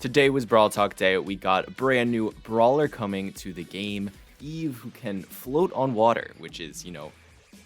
Today was Brawl Talk Day. We got a brand new Brawler coming to the game, Eve, who can float on water, which is,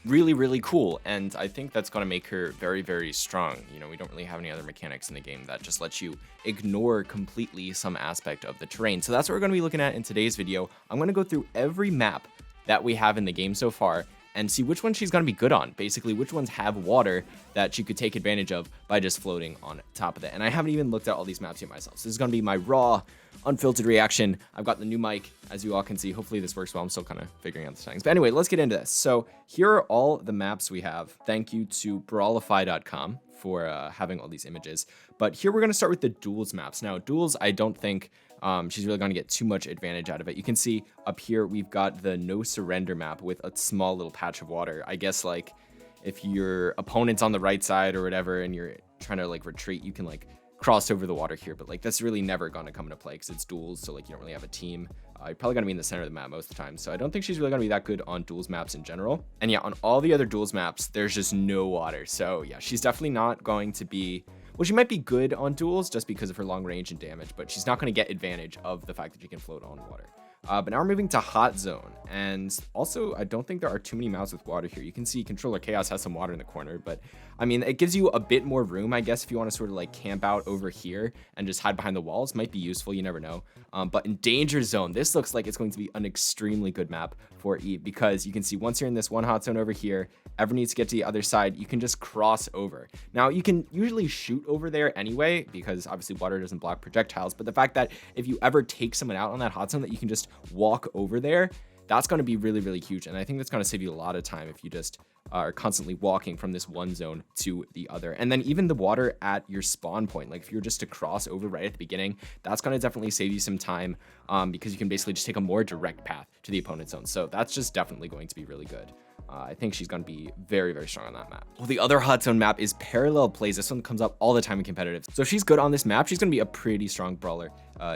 really, really cool. And I think that's going to make her very, very strong. We don't really have any other mechanics in the game that just lets you ignore completely some aspect of the terrain. So that's what we're going to be looking at in today's video. I'm going to go through every map that we have in the game so far and see which one she's going to be good on. Basically, which ones have water that she could take advantage of by just floating on top of it. And I haven't even looked at all these maps yet myself. So this is going to be my raw, unfiltered reaction. I've got the new mic, as you all can see. Hopefully this works well. I'm still kind of figuring out the settings. But anyway, let's get into this. So here are all the maps we have. Thank you to Brawlify.com for having all these images. But here we're going to start with the Duels maps. Now, Duels, I don't think she's really going to get too much advantage out of it. You can see up here, we've got the no surrender map with a small little patch of water. I guess like if your opponent's on the right side or whatever, and you're trying to like retreat, you can like cross over the water here, but like that's really never going to come into play because it's Duels, so like you don't really have a team. You're probably going to be in the center of the map most of the time, so I don't think she's really going to be that good on Duels maps in general. And yeah, on all the other Duels maps, there's just no water, so yeah, she's definitely not going to be... Well, she might be good on Duels just because of her long range and damage, but she's not going to get advantage of the fact that she can float on water. But now we're moving to Hot Zone, and also I don't think there are too many maps with water here. You can see Controller Chaos has some water in the corner, but I mean, it gives you a bit more room, I guess, if you want to sort of like camp out over here and just hide behind the walls. Might be useful, you never know. But in Danger Zone, this looks like it's going to be an extremely good map for Eve, because you can see once you're in this one hot zone over here, ever needs to get to the other side, you can just cross over. Now, you can usually shoot over there anyway, because obviously water doesn't block projectiles, but the fact that if you ever take someone out on that hot zone, that you can just walk over there, that's going to be really, really huge. And I think that's going to save you a lot of time if you just are constantly walking from this one zone to the other. And then even the water at your spawn point, like if you're just to cross over right at the beginning, that's going to definitely save you some time, because you can basically just take a more direct path to the opponent's zone. So that's just definitely going to be really good. I think she's going to be very, very strong on that map. Well, the other hot zone map is Parallel Plays. This one comes up all the time in competitive. So if she's good on this map, she's going to be a pretty strong brawler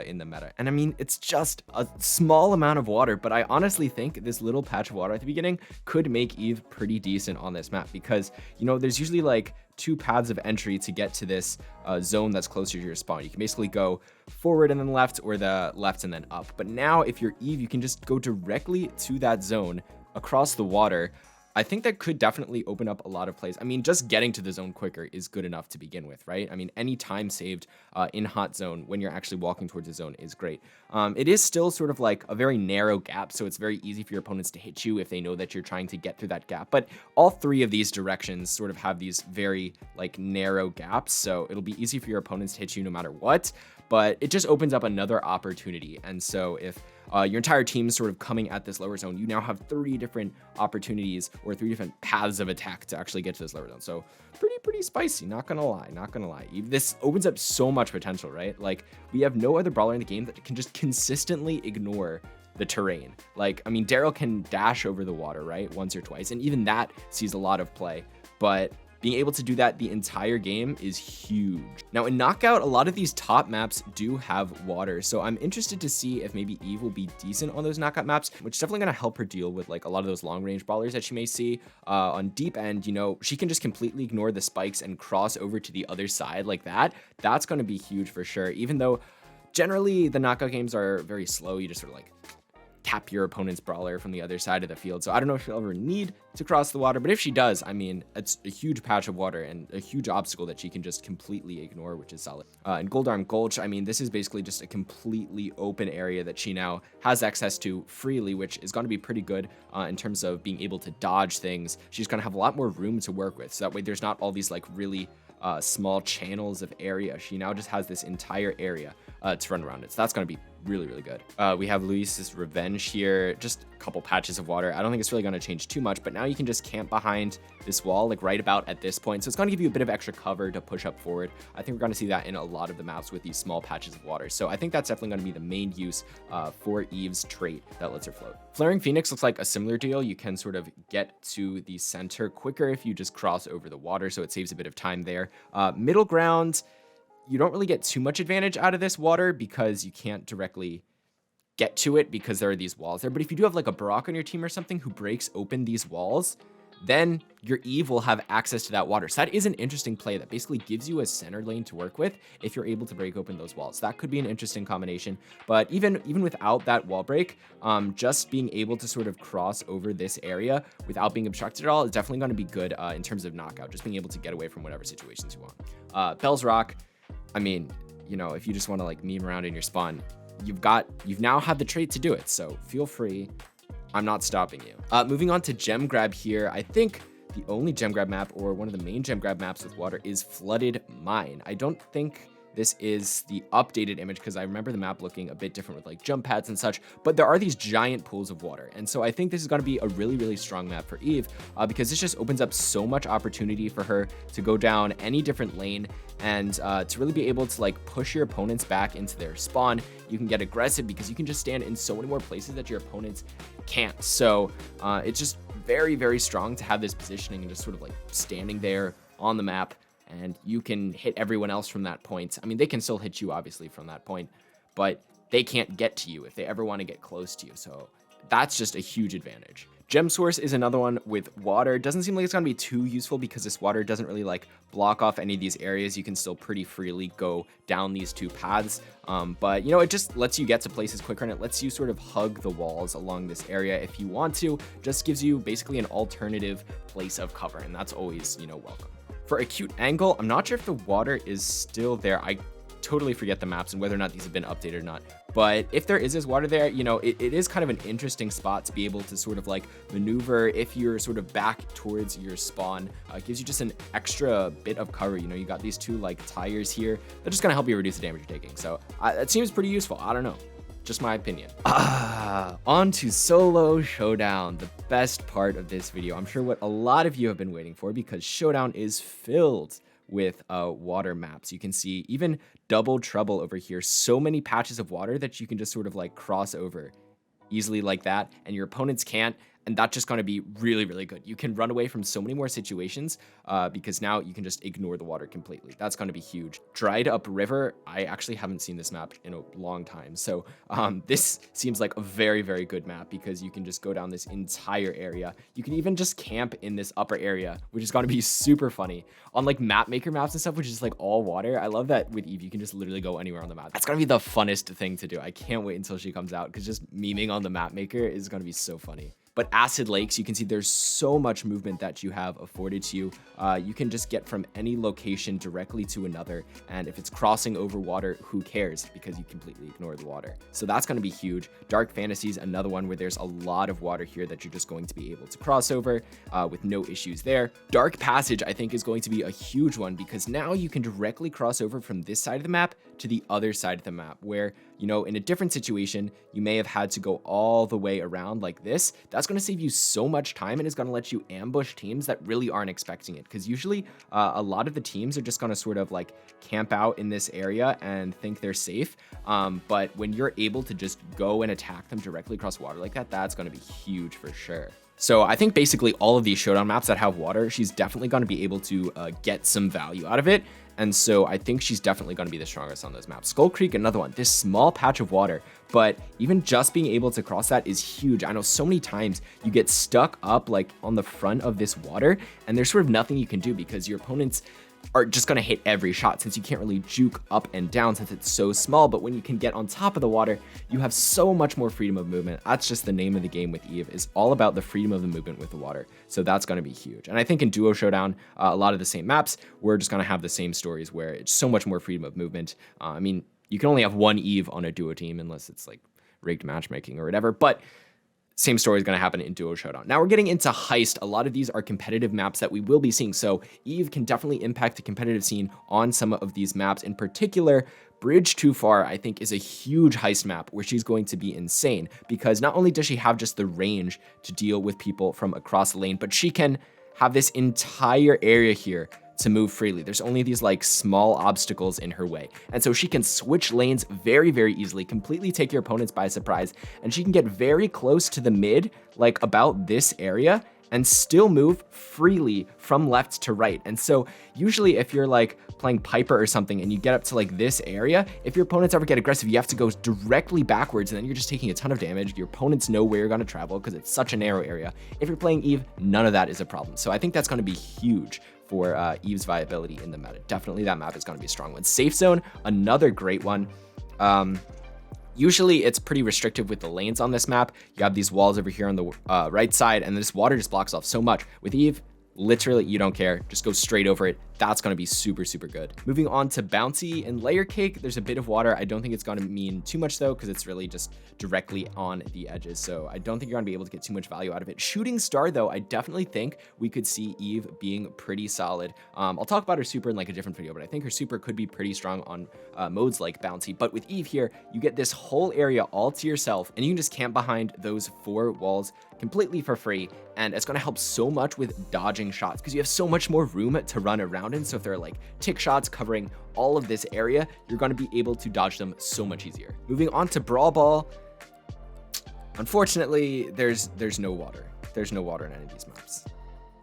in the meta. And I mean, it's just a small amount of water, but I honestly think this little patch of water at the beginning could make Eve pretty decent on this map, because, there's usually like two paths of entry to get to this zone that's closer to your spawn. You can basically go forward and then left, or the left and then up. But now if you're Eve, you can just go directly to that zone across the water. I think that could definitely open up a lot of plays. I mean, just getting to the zone quicker is good enough to begin with, right? I mean, any time saved in hot zone when you're actually walking towards the zone is great. It is still sort of like a very narrow gap, so it's very easy for your opponents to hit you if they know that you're trying to get through that gap. But all three of these directions sort of have these very like narrow gaps, so it'll be easy for your opponents to hit you no matter what. But it just opens up another opportunity. And so if your entire team is sort of coming at this lower zone, you now have 3 different opportunities or 3 different paths of attack to actually get to this lower zone. So pretty spicy, not gonna lie. This opens up so much potential, right? Like, we have no other brawler in the game that can just consistently ignore the terrain. Like, I mean, Daryl can dash over the water, right? Once or twice, and even that sees a lot of play. But being able to do that the entire game is huge. Now in Knockout, a lot of these top maps do have water, so I'm interested to see if maybe Eve will be decent on those Knockout maps, which is definitely gonna help her deal with like a lot of those long range brawlers that she may see. On Deep End, she can just completely ignore the spikes and cross over to the other side like that. That's gonna be huge for sure, even though generally the Knockout games are very slow. You just sort of like tap your opponent's brawler from the other side of the field. So I don't know if she'll ever need to cross the water, but if she does, I mean, it's a huge patch of water and a huge obstacle that she can just completely ignore, which is solid. In Goldarm Gulch, I mean, this is basically just a completely open area that she now has access to freely, which is going to be pretty good in terms of being able to dodge things. She's going to have a lot more room to work with. So that way there's not all these like really small channels of area. She now just has this entire area to run around it. So that's going to be really, really good. We have Luis's Revenge here, just a couple patches of water. I don't think it's really going to change too much, but now you can just camp behind this wall, like right about at this point. So it's going to give you a bit of extra cover to push up forward. I think we're going to see that in a lot of the maps with these small patches of water. So I think that's definitely going to be the main use for Eve's trait that lets her float. Flaring Phoenix looks like a similar deal. You can sort of get to the center quicker if you just cross over the water, so it saves a bit of time there. Middle ground, you don't really get too much advantage out of this water because you can't directly get to it because there are these walls there. But if you do have like a Brock on your team or something who breaks open these walls, then your Eve will have access to that water. So that is an interesting play that basically gives you a center lane to work with if you're able to break open those walls. That could be an interesting combination. But even without that wall break, just being able to sort of cross over this area without being obstructed at all is definitely going to be good in terms of knockout, just being able to get away from whatever situations you want. Bell's Rock, I mean, you know, if you just want to like meme around in your spawn, you've now had the trait to do it. So feel free. I'm not stopping you. Moving on to gem grab here, I think the only gem grab map, or one of the main gem grab maps with water, is Flooded Mine. I don't think this is the updated image because I remember the map looking a bit different with like jump pads and such, but there are these giant pools of water. And so I think this is going to be a really, really strong map for Eve because this just opens up so much opportunity for her to go down any different lane and to really be able to like push your opponents back into their spawn. You can get aggressive because you can just stand in so many more places that your opponents can't. So it's just very, very strong to have this positioning and just sort of like standing there on the map, and you can hit everyone else from that point. I mean, they can still hit you obviously from that point, but they can't get to you if they ever want to get close to you. So that's just a huge advantage. Gem Source is another one with water. Doesn't seem like it's going to be too useful because this water doesn't really like block off any of these areas. You can still pretty freely go down these two paths. But you know, it just lets you get to places quicker, and it lets you sort of hug the walls along this area if you want to. Just gives you basically an alternative place of cover, and that's always, you know, welcome. For Acute Angle, I'm not sure if the water is still there. I totally forget the maps and whether or not these have been updated or not. But if there is water there, you know, it is kind of an interesting spot to be able to sort of like maneuver if you're sort of back towards your spawn. It gives you just an extra bit of cover. You know, you got these two like tires here. They're just gonna help you reduce the damage you're taking. So that seems pretty useful. I don't know. Just my opinion. On to solo Showdown, the best part of this video. I'm sure what a lot of you have been waiting for, because Showdown is filled with water maps. You can see even Double Trouble over here. So many patches of water that you can just sort of like cross over easily like that, and your opponents can't. And that's just going to be really, really good. You can run away from so many more situations because now you can just ignore the water completely. That's going to be huge. Dried Up River, I actually haven't seen this map in a long time. So this seems like a very, very good map because you can just go down this entire area. You can even just camp in this upper area, which is going to be super funny. On like map maker maps and stuff, which is like all water. I love that with Eve, you can just literally go anywhere on the map. That's going to be the funnest thing to do. I can't wait until she comes out because just memeing on the map maker is going to be so funny. But Acid Lakes, you can see there's so much movement that you have afforded to you. You can just get from any location directly to another. And if it's crossing over water, who cares? Because you completely ignore the water. So that's going to be huge. Dark Fantasies, another one where there's a lot of water here that you're just going to be able to cross over with no issues there. Dark Passage, I think, is going to be a huge one because now you can directly cross over from this side of the map to the other side of the map where, you know, in a different situation, you may have had to go all the way around like this. That's going to save you so much time and is going to let you ambush teams that really aren't expecting it. Because usually a lot of the teams are just going to sort of like camp out in this area and think they're safe. But when you're able to just go and attack them directly across water like that, that's going to be huge for sure. So I think basically all of these Showdown maps that have water, she's definitely going to be able to get some value out of it. And so I think she's definitely going to be the strongest on those maps. Skull Creek, another one. This small patch of water, but even just being able to cross that is huge. I know so many times you get stuck up like on the front of this water, and there's sort of nothing you can do because your opponents are just going to hit every shot since you can't really juke up and down since it's so small. But when you can get on top of the water, you have so much more freedom of movement. That's just the name of the game with Eve, is all about the freedom of the movement with the water. So that's going to be huge. And I think in Duo Showdown, a lot of the same maps, we're just going to have the same stories where it's so much more freedom of movement. I mean, you can only have one Eve on a duo team unless it's like rigged matchmaking or whatever, but same story is going to happen in Duo Showdown. Now we're getting into Heist. A lot of these are competitive maps that we will be seeing. So Eve can definitely impact the competitive scene on some of these maps. In particular, Bridge Too Far, I think, is a huge heist map where she's going to be insane because not only does she have just the range to deal with people from across the lane, but she can have this entire area here to move freely. There's only these like small obstacles in her way. And so she can switch lanes very, very easily, completely take your opponents by surprise. And she can get very close to the mid, like about this area, and still move freely from left to right. And so usually if you're like playing Piper or something and you get up to like this area, if your opponents ever get aggressive, you have to go directly backwards and then you're just taking a ton of damage. Your opponents know where you're going to travel because it's such a narrow area. If you're playing Eve, none of that is a problem. So I think that's going to be huge for Eve's viability in the meta. Definitely that map is going to be a strong one. Safe Zone, another great one. Usually it's pretty restrictive with the lanes on this map. You have these walls over here on the right side, and this water just blocks off so much. With Eve, literally, you don't care. Just go straight over it. That's going to be super, super good. Moving on to Bounty and Layer Cake, there's a bit of water. I don't think it's going to mean too much, though, because it's really just directly on the edges. So I don't think you're going to be able to get too much value out of it. Shooting Star, though, I definitely think we could see Eve being pretty solid. I'll talk about her super in like a different video, but I think her super could be pretty strong on modes like Bounty. But with Eve here, you get this whole area all to yourself, and you can just camp behind those 4 walls completely for free. And it's going to help so much with dodging shots because you have so much more room to run around in. So if there are like tick shots covering all of this area, you're going to be able to dodge them so much easier. Moving on to Brawl Ball. Unfortunately, there's no water. There's no water in any of these maps.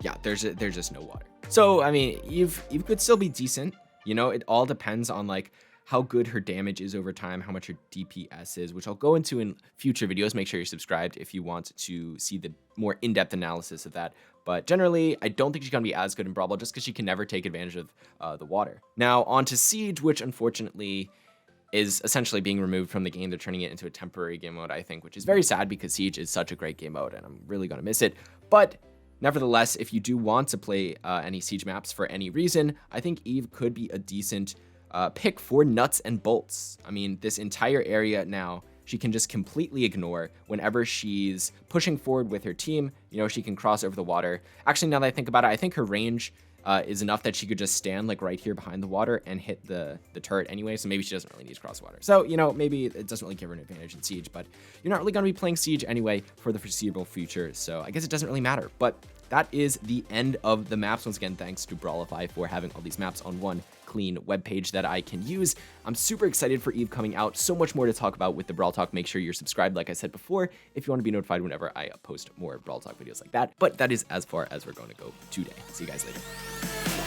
Yeah, there's just no water. So, I mean, Eve could still be decent. You know, it all depends on like how good her damage is over time, how much her DPS is, which I'll go into in future videos. Make sure you're subscribed if you want to see the more in-depth analysis of that. But generally, I don't think she's going to be as good in Brawl Ball just because she can never take advantage of the water. Now, on to Siege, which unfortunately is essentially being removed from the game. They're turning it into a temporary game mode, I think, which is very sad because Siege is such a great game mode, and I'm really going to miss it. But nevertheless, if you do want to play any Siege maps for any reason, I think Eve could be a decent pick for Nuts and Bolts. I mean, this entire area now, she can just completely ignore whenever she's pushing forward with her team. You know, she can cross over the water. Actually, now that I think about it, I think her range is enough that she could just stand like right here behind the water and hit the turret anyway. So maybe she doesn't really need to cross water. So, you know, maybe it doesn't really give her an advantage in Siege, but you're not really going to be playing Siege anyway for the foreseeable future. So I guess it doesn't really matter. But that is the end of the maps. Once again, thanks to Brawlify for having all these maps on one clean web page that I can use. I'm super excited for Eve coming out. So much more to talk about with the Brawl Talk. Make sure you're subscribed, like I said before, if you want to be notified whenever I post more Brawl Talk videos like that. But that is as far as we're going to go today. See you guys later.